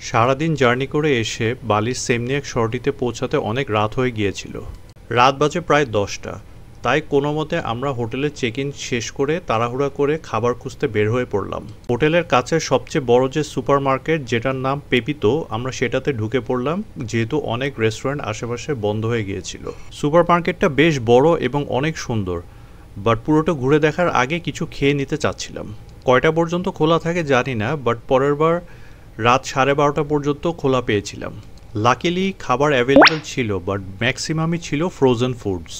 সারাদিন জার্নি করে এসে বালির সেমনিয়াক শহরটিতে পৌঁছাতে অনেক রাত হয়ে গিয়েছিল। রাত বাজে প্রায় 10টা। তাই কোনো মতে আমরা হোটেলের চেক ইন শেষ করে তাড়াহুড়া করে খাবার খুঁজতে বের হয়ে পড়লাম। হোটেলের কাছে সবচেয়ে বড় যে সুপার মার্কেট, যেটার নাম পেপিতো, আমরা সেটাতে ঢুকে পড়লাম, যেহেতু অনেক রেস্টুরেন্ট আশেপাশে বন্ধ হয়ে গিয়েছিল। সুপার মার্কেটটা বেশ বড় এবং অনেক সুন্দর, বাট পুরোটা ঘুরে দেখার আগে কিছু খেয়ে নিতে চাচ্ছিলাম। কয়টা পর্যন্ত খোলা থাকে জানি না, বাট পরের বার রাত 12:30 পর্যন্ত খোলা পেয়েছিলাম। লাকিলি খাবার অ্যাভেলেবল ছিল, বাট ম্যাক্সিমামই ছিল ফ্রোজেন ফুডস।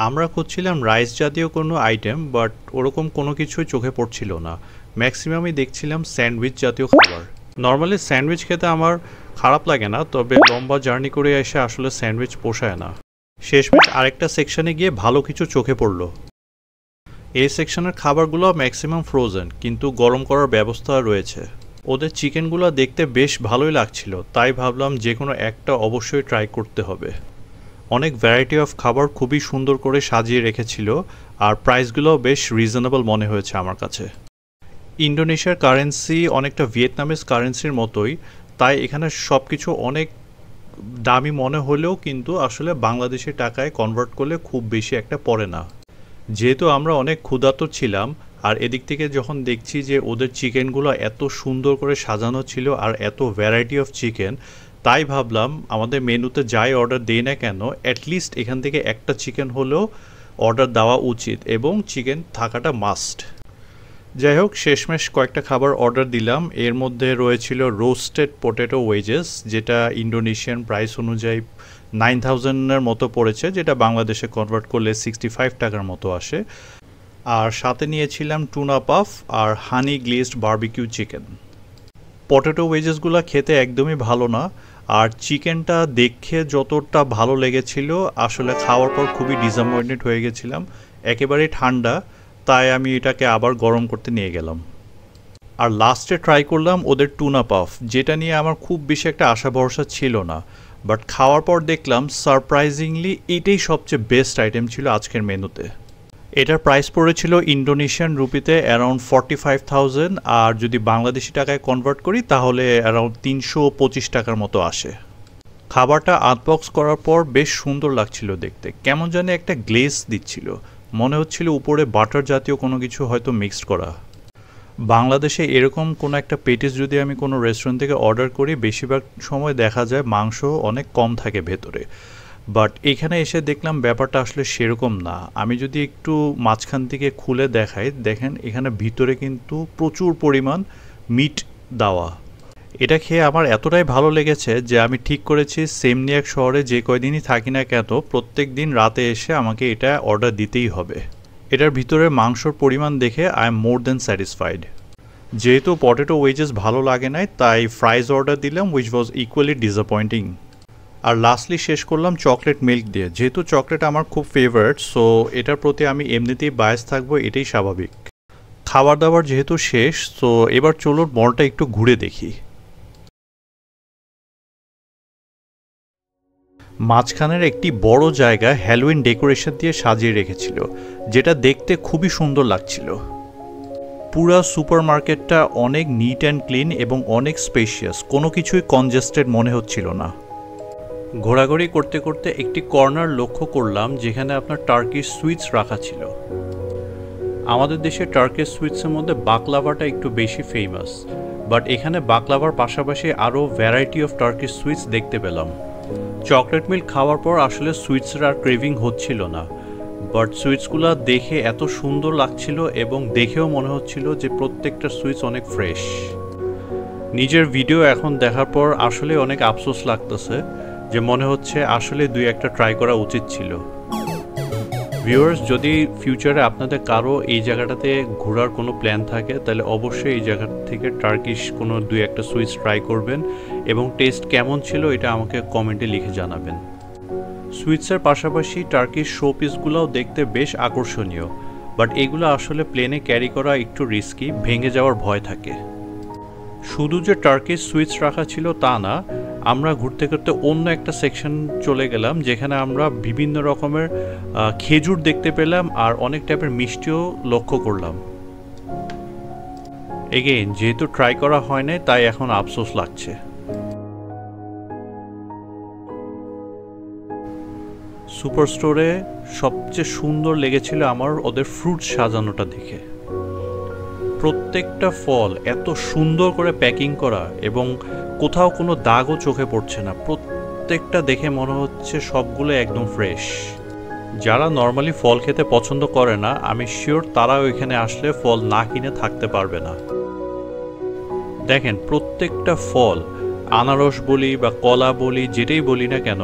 আমরা খুঁজছিলাম রাইস জাতীয় কোনো আইটেম, বাট ওরকম কোনো কিছুই চোখে পড়ছিল না। ম্যাক্সিমামই দেখছিলাম স্যান্ডউইচ জাতীয় খাবার। নর্মালি স্যান্ডউইচ খেতে আমার খারাপ লাগে না, তবে লম্বা জার্নি করে এসে আসলে স্যান্ডউইচ পোষায় না। শেষমেশ আরেকটা সেকশনে গিয়ে ভালো কিছু চোখে পড়ল। এই সেকশনের খাবারগুলো ম্যাক্সিমাম ফ্রোজেন, কিন্তু গরম করার ব্যবস্থা রয়েছে। ওদের চিকেনগুলো দেখতে বেশ ভালোই লাগছিল, তাই ভাবলাম যে কোনো একটা অবশ্যই ট্রাই করতে হবে। অনেক ভ্যারাইটি অফ খাবার খুবই সুন্দর করে সাজিয়ে রেখেছিল, আর প্রাইসগুলোও বেশ রিজনেবল মনে হয়েছে আমার কাছে। ইন্দোনেশিয়ার কারেন্সি অনেকটা ভিয়েতনামিজ কারেন্সির মতোই, তাই এখানে সব কিছু অনেক দামি মনে হলেও কিন্তু আসলে বাংলাদেশি টাকায় কনভার্ট করলে খুব বেশি একটা পড়ে না। যেহেতু আমরা অনেক ক্ষুধার্ত ছিলাম, আর এদিক থেকে যখন দেখছি যে ওদের চিকেনগুলো এত সুন্দর করে সাজানো ছিল আর এত ভ্যারাইটি অফ চিকেন, তাই ভাবলাম আমাদের মেনুতে যাই অর্ডার দিই না কেন, অ্যাটলিস্ট এখান থেকে একটা চিকেন হলেও অর্ডার দেওয়া উচিত এবং চিকেন থাকাটা মাস্ট। যাই হোক, শেষমেশ কয়েকটা খাবার অর্ডার দিলাম। এর মধ্যে রয়েছিল রোস্টেড পটেটো ওয়েজেস, যেটা ইন্দোনেশিয়ান প্রাইস অনুযায়ী 9000-এর মতো পড়েছে, যেটা বাংলাদেশে কনভার্ট করলে 65 টাকার মতো আসে। আর সাথে নিয়েছিলাম টুনা পাফ আর হানি গ্লেজড বারবিকিউ চিকেন। পটেটো ওয়েজেসগুলো খেতে একদমই ভালো না, আর চিকেনটা দেখে যতটা ভালো লেগেছিল আসলে খাওয়ার পর খুবই ডিসঅ্যাপয়েন্টেড হয়ে গেছিলাম। একেবারেই ঠান্ডা, তাই আমি এটাকে আবার গরম করতে নিয়ে গেলাম। আর লাস্টে ট্রাই করলাম ওদের টুনা পাফ, যেটা নিয়ে আমার খুব বেশি একটা আশা ভরসা ছিল না, বাট খাওয়ার পর দেখলাম সারপ্রাইজিংলি এটাই সবচেয়ে বেস্ট আইটেম ছিল আজকের মেনুতে। এটার প্রাইস পড়েছিল ইন্দোনেশিয়ান রুপিতে অ্যারাউন্ড 45,000, আর যদি বাংলাদেশি টাকায় কনভার্ট করি তাহলে অ্যারাউন্ড 325 টাকার মতো আসে। খাবারটা আনবক্স করার পর বেশ সুন্দর লাগছিল দেখতে, কেমন জানি একটা গ্লেজ দিচ্ছিল, মনে হচ্ছিল উপরে বাটার জাতীয় কোনো কিছু হয়তো মিক্সড করা। বাংলাদেশে এরকম কোনো একটা পেটিস যদি আমি কোনো রেস্টুরেন্ট থেকে অর্ডার করি, বেশিরভাগ সময় দেখা যায় মাংস অনেক কম থাকে ভেতরে, বাট এখানে এসে দেখলাম ব্যাপারটা আসলে সেরকম না। আমি যদি একটু মাঝখান থেকে খুলে দেখাই, দেখেন এখানে ভিতরে কিন্তু প্রচুর পরিমাণ মিট দেওয়া। এটা খেয়ে আমার এতটাই ভালো লেগেছে যে আমি ঠিক করেছি সেমনিয়াক শহরে যে কয়দিনই থাকি না কেন, প্রত্যেক দিন রাতে এসে আমাকে এটা অর্ডার দিতেই হবে। এটার ভিতরে মাংসর পরিমাণ দেখে I am more than satisfied. যেহেতু পটেটো ওয়েজেস ভালো লাগে নাই, তাই ফ্রাইজ অর্ডার দিলাম, উইচ ওয়াজ ইকুয়ালি ডিসঅ্যাপয়েন্টিং। আর লাস্টলি শেষ করলাম চকলেট মিল্ক দিয়ে। যেহেতু চকলেট আমার খুব ফেভারিট, সো এটার প্রতি আমি এমনিতেই বায়াস থাকবো, এটাই স্বাভাবিক। খাবার দাবার যেহেতু শেষ, সো এবার চলুন মলটা একটু ঘুরে দেখি। মাঝখানের একটি বড় জায়গা হ্যালোউইন ডেকোরেশন দিয়ে সাজিয়ে রেখেছিল, যেটা দেখতে খুবই সুন্দর লাগছিল। পুরা সুপার মার্কেটটা অনেক নিট অ্যান্ড ক্লিন এবং অনেক স্পেশিয়াস, কোনো কিছুই কনজেস্টেড মনে হচ্ছিল না। ঘোরাঘুরি করতে করতে একটি কর্নার লক্ষ্য করলাম যেখানে আপনার টার্কিশ সুইটস রাখা ছিল। আমাদের দেশে টার্কিশ সুইটসের মধ্যে বাকলাভাটা একটু বেশি ফেমাস, বাট এখানে বাকলাভার পাশাপাশি আরও ভ্যারাইটি অফ টার্কিশ সুইটস দেখতে পেলাম। চকলেট মিল্ক খাওয়ার পর আসলে সুইটসের আর ক্রেভিং হচ্ছিল না, বাট সুইটসগুলো দেখে এত সুন্দর লাগছিল এবং দেখেও মনে হচ্ছিল যে প্রত্যেকটা সুইটস অনেক ফ্রেশ। নিজের ভিডিও এখন দেখার পর আসলে অনেক আফসোস লাগতেছে যে মনে হচ্ছে আসলে দুই একটা ট্রাই করা উচিত ছিল। ভিউয়ার্স, যদি ফিউচারে আপনাদের কারো এই জায়গাটাতে ঘোরার কোনো প্ল্যান থাকে, তাহলে অবশ্যই এই জায়গা থেকে টার্কিশ কোনো দুই একটা সুইটস ট্রাই করবেন এবং টেস্ট কেমন ছিল এটা আমাকে কমেন্টে লিখে জানাবেন। সুইটসের পাশাপাশি টার্কিশ শো পিসগুলোও দেখতে বেশ আকর্ষণীয়, বাট এগুলো আসলে প্লেনে ক্যারি করা একটু রিস্কি, ভেঙে যাওয়ার ভয় থাকে। শুধু যে টার্কিশ সুইটস রাখা ছিল তা না, আমরা ঘুরতে ঘুরতে অন্য একটা সেকশন চলে গেলাম যেখানে আমরা বিভিন্ন রকমের খেজুর দেখতে পেলাম আর অনেক টাইপের মিষ্টিও লক্ষ্য করলাম। এগেইন যেহেতু ট্রাই করা হয় নাই, তাই এখন আফসোস লাগছে। সুপার স্টোরে সবচেয়ে সুন্দর লেগেছিল আমার ওদের ফ্রুট সাজানোটা দেখে। প্রত্যেকটা ফল এত সুন্দর করে প্যাকিং করা এবং কোথাও কোনো দাগও চোখে পড়ছে না, প্রত্যেকটা দেখে মনে হচ্ছে সবগুলো একদম ফ্রেশ। যারা নর্মালি ফল খেতে পছন্দ করে না, আমি শিওর তারা ওইখানে আসলে ফল না কিনে থাকতে পারবে না। দেখেন প্রত্যেকটা ফল, আনারস বলি বা কলা বলি, যেটাই বলি না কেন,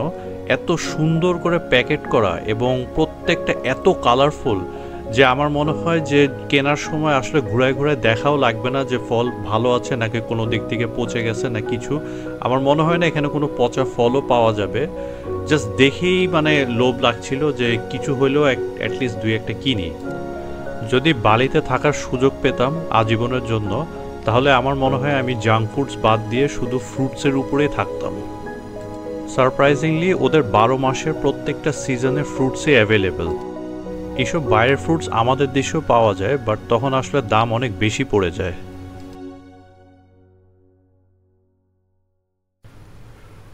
এত সুন্দর করে প্যাকেট করা এবং প্রত্যেকটা এত কালারফুল যে আমার মনে হয় যে কেনার সময় আসলে ঘুরায় ঘুরায় দেখাও লাগবে না যে ফল ভালো আছে নাকি কোনো দিক থেকে পচে গেছে না কিছু। আমার মনে হয় না এখানে কোনো পচা ফলও পাওয়া যাবে। জাস্ট দেখেই মানে লোভ লাগছিল যে কিছু হলেও অ্যাটলিস্ট দুই একটা কিনি। যদি বালিতে থাকার সুযোগ পেতাম আজীবনের জন্য, তাহলে আমার মনে হয় আমি জাঙ্ক ফুডস বাদ দিয়ে শুধু ফ্রুটসের উপরেই থাকতাম। সারপ্রাইজিংলি ওদের 12 মাসের প্রত্যেকটা সিজনে ফ্রুটসই অ্যাভেলেবেল। এইসব বাইরের ফ্রুটস আমাদের দেশেও পাওয়া যায়, বাট তখন আসলে দাম অনেক বেশি পড়ে যায়।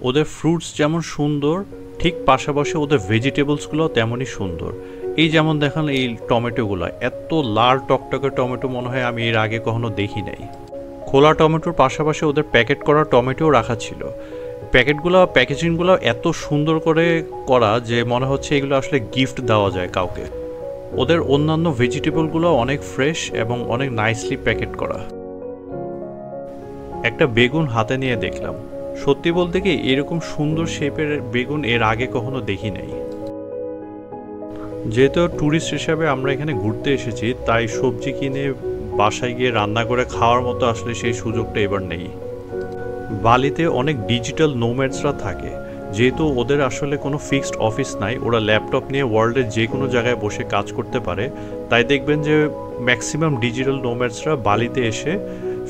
ওদের ফ্রুটস যেমন সুন্দর, ঠিক পাশাপাশি ওদের ভেজিটেবলসগুলো তেমনই সুন্দর। এই যেমন দেখেন এই টমেটোগুলো, এত লাল টকটকে টমেটো মনে হয় আমি এর আগে কখনো দেখি নাই। খোলা টমেটোর পাশাপাশি ওদের প্যাকেট করা টমেটোও রাখা ছিল। প্যাকেজিংগুলো এত সুন্দর করে করা যে মনে হচ্ছে এগুলো আসলে গিফট দেওয়া যায় কাউকে। ওদের অন্যান্য ভেজিটেবলগুলো অনেক ফ্রেশ এবং অনেক নাইসলি প্যাকেট করা। একটা বেগুন হাতে নিয়ে দেখলাম, সত্যি বলতে কি এরকম সুন্দর শেপের বেগুন এর আগে কখনো দেখি নাই। যেহেতু ট্যুরিস্ট হিসাবে আমরা এখানে ঘুরতে এসেছি, তাই সবজি কিনে বাসায় গিয়ে রান্না করে খাওয়ার মতো আসলে সেই সুযোগটা এবার নেই। বালিতে অনেক ডিজিটাল নোম্যাডসরা থাকে, যেহেতু ওদের আসলে কোনো ফিক্সড অফিস নাই, ওরা ল্যাপটপ নিয়ে ওয়ার্ল্ডের যে কোনো জায়গায় বসে কাজ করতে পারে। তাই দেখবেন যে ম্যাক্সিমাম ডিজিটাল নোম্যাডসরা বালিতে এসে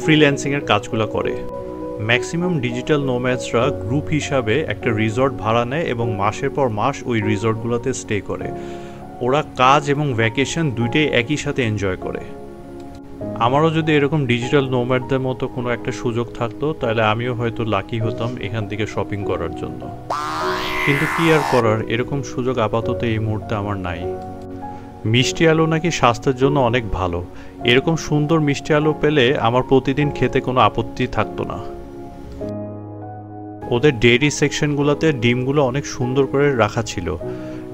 ফ্রিল্যান্সিংয়ের কাজগুলো করে। ম্যাক্সিমাম ডিজিটাল নোম্যাডসরা গ্রুপ হিসাবে একটা রিসর্ট ভাড়া নেয় এবং মাসের পর মাস ওই রিসর্টগুলোতে স্টে করে। ওরা কাজ এবং ভ্যাকেশন দুইটাই একই সাথে এনজয় করে। আমারও যদি এরকম ডিজিটাল নোম্যাডদের মতো কোনো একটা সুযোগ থাকতো, তাহলে আমিও হয়তো লাকি হতাম এখান থেকে শপিং করার জন্য। কিন্তু কি আর করার, এরকম সুযোগ আপাতত এই মুহূর্তে আমার নাই। মিষ্টি আলু নাকি স্বাস্থ্যের জন্য অনেক ভালো। এরকম সুন্দর মিষ্টি আলু পেলে আমার প্রতিদিন খেতে কোনো আপত্তি থাকতো না। ওদের ডেইরি সেকশনগুলোতে ডিমগুলো অনেক সুন্দর করে রাখা ছিল।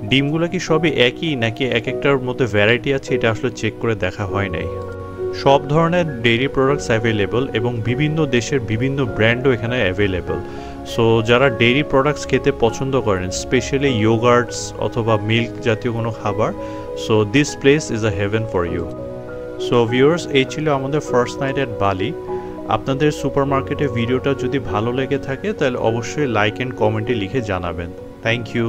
ডিমগুলো কি সবই একই নাকি এক একটার মধ্যে ভ্যারাইটি আছে, এটা আসলে চেক করে দেখা হয় নাই। সব ধরনের ডেইরি প্রোডাক্টস অ্যাভেলেবল এবং বিভিন্ন দেশের বিভিন্ন ব্র্যান্ডও এখানে অ্যাভেলেবল। সো যারা ডেইরি প্রোডাক্টস খেতে পছন্দ করেন, স্পেশালি ইয়োগার্টস অথবা মিল্ক জাতীয় কোনো খাবার, so this place is a heaven for you. So viewers, এই ছিল আমাদের ফার্স্ট নাইট অ্যাট বালি। আপনাদের সুপারমার্কেটে ভিডিওটা যদি ভালো লেগে থাকে তাহলে অবশ্যই লাইক অ্যান্ড কমেন্টে লিখে জানাবেন। Thank you.